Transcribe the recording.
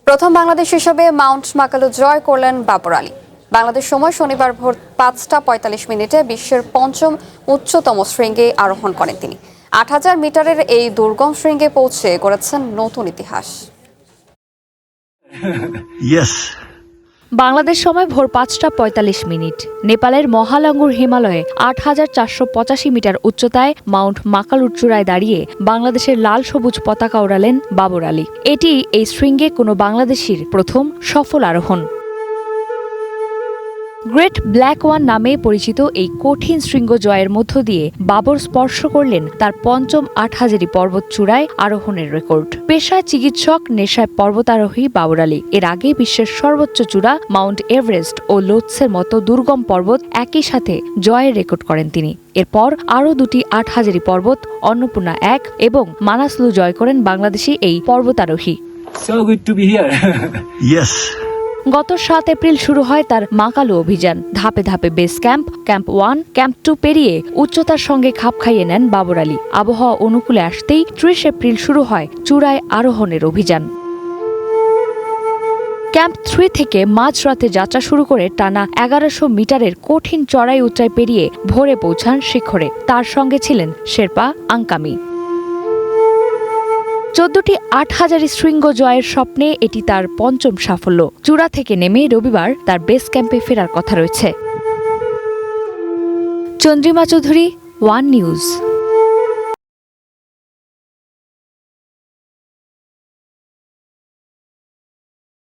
প্রথম বাংলাদেশ হিসেবে মাউন্ট মাকালু জয় করলেন বাবর আলী। বাংলাদেশ সময় শনিবার ভোর ৫টা ৪৫ মিনিটে বিশ্বের পঞ্চম উচ্চতম শৃঙ্গে আরোহণ করেন তিনি। ৮,০০০ মিটারের এই দুর্গম শৃঙ্গে পৌঁছে গড়েছেন নতুন ইতিহাস। বাংলাদেশ সময় ভোর ৫টা ৪৫ মিনিট নেপালের মহালাঙ্গুর হিমালয়ে ৮,৪৮৫ মিটার উচ্চতায় মাউন্ট মাকালুর চূড়ায় দাঁড়িয়ে বাংলাদেশের লাল সবুজ পতাকা ওড়ালেন বাবর আলী। এটি এই শৃঙ্গে কোনো বাংলাদেশির প্রথম সফল আরোহণ। গ্রেট ব্ল্যাক ওয়ান নামে পরিচিত এই কঠিন শৃঙ্গ জয়ের মধ্য দিয়ে বাবর স্পর্শ করলেন তার পঞ্চম ৮,০০০ পর্বত চূড়ায় আরোহণের রেকর্ড। পেশায় চিকিৎসক, নেশায় পর্বতারোহী বাবর আলী এর আগে বিশ্বের সর্বোচ্চ চূড়া মাউন্ট এভারেস্ট ও লোৎসের মতো দুর্গম পর্বত একই সাথে জয়ের রেকর্ড করেন তিনি। এরপর আরও দুটি ৮,০০০ পর্বত অন্নপূর্ণা ১ এবং মানাসলু জয় করেন বাংলাদেশি এই পর্বতারোহী। গত ৭ এপ্রিল শুরু হয় তার মাকালু অভিযান। ধাপে ধাপে বেস ক্যাম্প, ক্যাম্প 1, ক্যাম্প 2 পেরিয়ে উচ্চতার সঙ্গে খাপ খাইয়ে নেন বাবর আলী। আবহাওয়া অনুকূলে আসতেই ৩০ এপ্রিল শুরু হয় চূড়ায় আরোহণের অভিযান। ক্যাম্প 3 থেকে মাঝরাতে যাত্রা শুরু করে টানা ১১০০ মিটারের কঠিন চড়াই উচ্চাই পেরিয়ে ভোরে পৌঁছান শিখরে। তার সঙ্গে ছিলেন শেরপা আংকামি। ১৪টি ৮,০০০ শৃঙ্গ জয়ের স্বপ্নে এটি তার পঞ্চম সাফল্য। চূড়া থেকে নেমে রবিবার তার বেস ক্যাম্পে ফেরার কথা রয়েছে। Chandrima Chowdhury, one news.